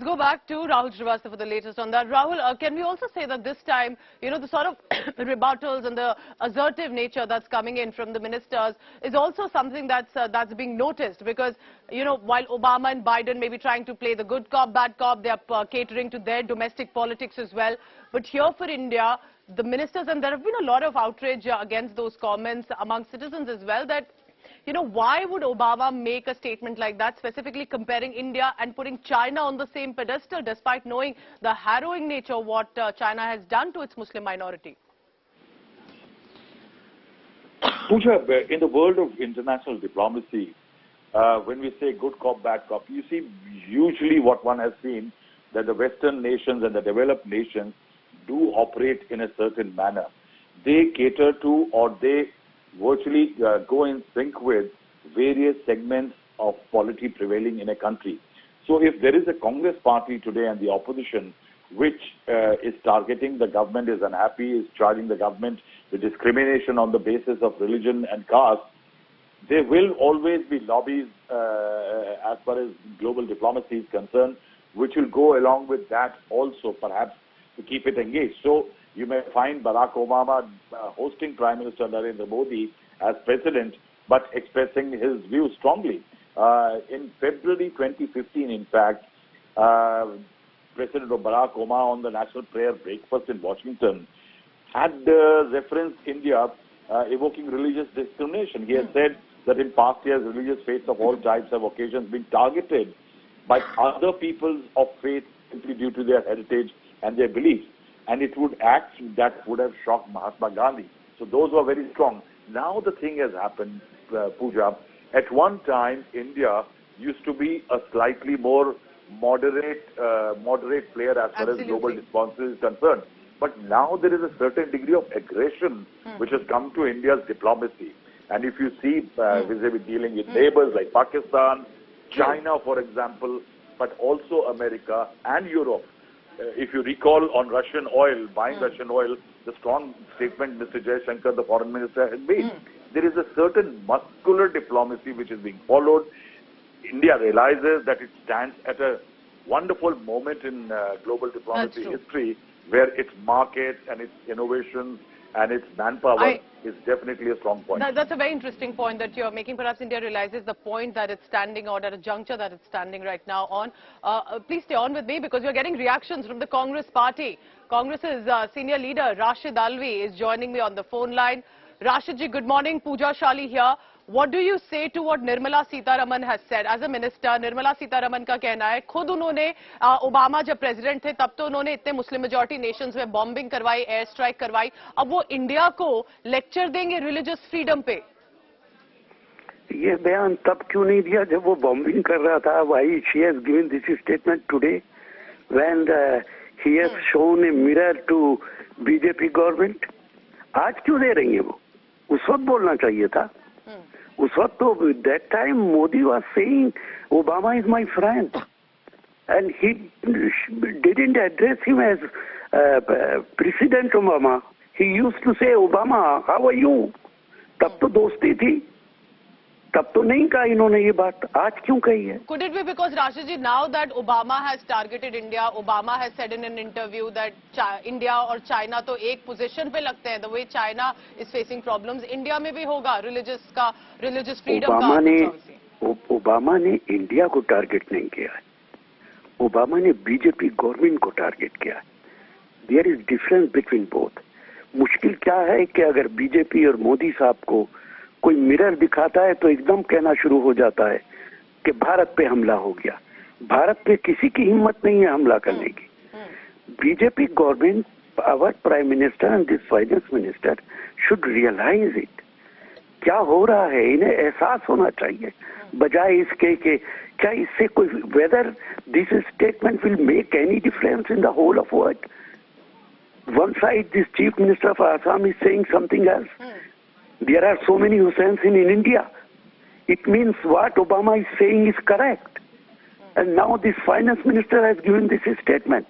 go back to Rahul Srivastava for the latest on that. Rahul, can we also say that this time, the sort of rebuttals and the assertive nature that's coming in from the ministers is also something that's being noticed because, while Obama and Biden may be trying to play the good cop, bad cop, they are catering to their domestic politics as well. But here for India, the ministers, and there have been a lot of outrage against those comments among citizens as well, that why would Obama make a statement like that, specifically comparing India and putting China on the same pedestal, despite knowing the harrowing nature of what China has done to its Muslim minority? Pooja, in the world of international diplomacy, when we say good cop, bad cop, you see, usually what one has seen, that the Western nations and the developed nations do operate in a certain manner. They cater to, or they virtually go in sync with various segments of polity prevailing in a country. So if there is a Congress party today and the opposition which is targeting the government, is unhappy, is charging the government with discrimination on the basis of religion and caste, there will always be lobbies as far as global diplomacy is concerned, which will go along with that also, perhaps, to keep it engaged. So you may find Barack Obama hosting Prime Minister Narendra Modi as president, but expressing his views strongly. In February 2015, in fact, President Barack Obama on the National Prayer Breakfast in Washington had referenced India evoking religious discrimination. He has said that in past years, religious faiths of all types have occasions been targeted by other peoples of faith simply due to their heritage and their beliefs. And it would act that would have shocked Mahatma Gandhi. So those were very strong. Now the thing has happened, Pooja. At one time, India used to be a slightly more moderate player as far as global responses is concerned. But now there is a certain degree of aggression which has come to India's diplomacy. And if you see vis-a-vis dealing with neighbors like Pakistan, China, for example, but also America and Europe. If you recall on Russian oil, buying Russian oil, the strong statement Mr. Jaishankar, the foreign minister, has made. There is a certain muscular diplomacy which is being followed. India realizes that it stands at a wonderful moment in global diplomacy history, where its markets and its innovations and its manpower is definitely a strong point. That's a very interesting point that you're making. Perhaps India realizes the point that it's standing on, at a juncture that it's standing right now on. Please stay on with me because you're getting reactions from the Congress party. Congress's senior leader, Rashid Alvi, is joining me on the phone line. Rashid ji, good morning. Pooja Shali here. What do you say to what Nirmala Sitharaman has said? As a minister, Nirmala Sitharaman का कहना है, खुद उन्होंने Obama जब president थे तब तो उन्होंने इतने मुस्लिम मेजॉरिटी नेशंस में बॉम्बिंग करवाई, एयर स्ट्राइक करवाई, अब वो इंडिया को लेक्चर देंगे रिलीजियस फ्रीडम पे? ये बयान तब क्यों नहीं दिया जब वो बॉम्बिंग कर रहा था? Why she has given this statement today when he has shown a mirror to BJP government? आज क्यों दे रही है वो? उस वक्त बोलना चाहिए था. उस वक्त तो that time Modi was saying Obama is my friend and he didn't address him as President Obama. He used to say Obama, how are you? तब तो दोस्ती थी, तब तो नहीं कहा इन्होंने ये बात, आज क्यों कही है? Could it be because Rashid ji, now that Obama has targeted India, Obama has said in an interview that India और China तो एक पोजीशन पे लगते हैं, the way China is facing problems, India में भी होगा religious freedom का. ओबामा ने इंडिया को टारगेट नहीं किया है, ओबामा ने बीजेपी गवर्नमेंट को टारगेट किया है. There is difference between both. मुश्किल क्या है कि अगर बीजेपी और मोदी साहब को कोई मिरर दिखाता है तो एकदम कहना शुरू हो जाता है कि भारत पे हमला हो गया. भारत पे किसी की हिम्मत नहीं है हमला करने की. BJP government, our prime minister and this finance minister should realise it. क्या हो रहा है इन्हें एहसास होना चाहिए, बजाय इसके कि क्या इससे कोई whether this statement will make any difference in the whole of world. One side this chief minister of Assam is saying something else. There are so many Hussains in India. It means what Obama is saying is correct. And now this finance minister has given this statement.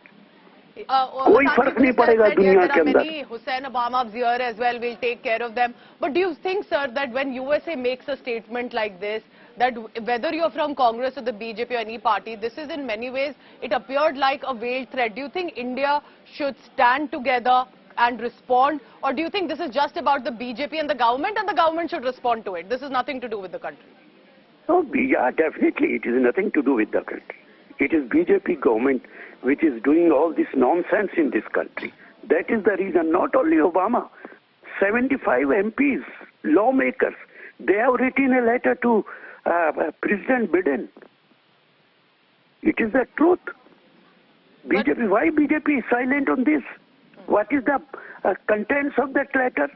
कोई फर्क नहीं पड़ेगा दुनिया के अंदर. Many Hussein Obamas here as well. We'll take care of them. But do you think, sir, that when USA makes a statement like this, that whether you're from Congress or the BJP or any party, this is in many ways, it appeared like a veiled threat. Do you think India should stand together and respond, or do you think this is just about the BJP and the government should respond to it? This is nothing to do with the country. Oh, yeah, definitely. It is nothing to do with the country. It is BJP government which is doing all this nonsense in this country. That is the reason. Not only Obama, 75 MPs, lawmakers, they have written a letter to President Biden. It is the truth. BJP, why BJP is silent on this? What is the contents of that letter?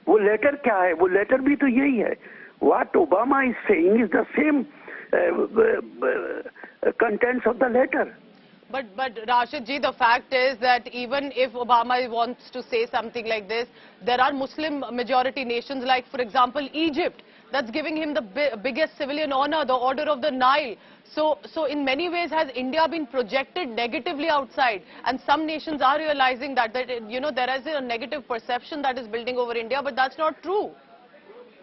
वो letter क्या है? वो letter भी तो यही है. What Obama is saying is the same contents of the letter. But Rashid ji, the fact is that even if Obama wants to say something like this, there are Muslim majority nations like, for example, Egypt, that's giving him the biggest civilian honor, the Order of the Nile. So in many ways, has India been projected negatively outside? And some nations are realizing that there is a negative perception that is building over India, but that's not true.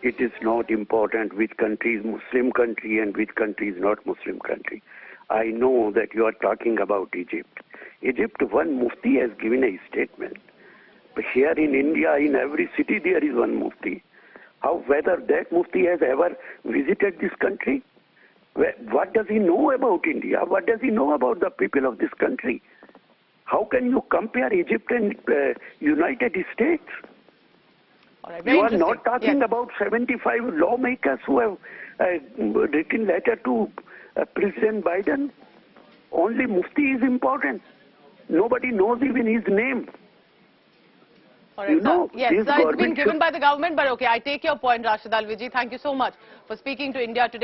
It is not important which country is Muslim country and which country is not Muslim country. I know that you are talking about Egypt. Egypt, one mufti has given a statement. But here in India, in every city, there is one mufti. Whether that mufti has ever visited this country? What does he know about India? What does he know about the people of this country? How can you compare Egypt and United States? Right, you are not talking about 75 lawmakers who have written letter to President Biden. Only Mufti is important. Nobody knows even his name. All right, yes, it's been given by the government, but okay, I take your point, Rashid Alvi ji. Thank you so much for speaking to India Today.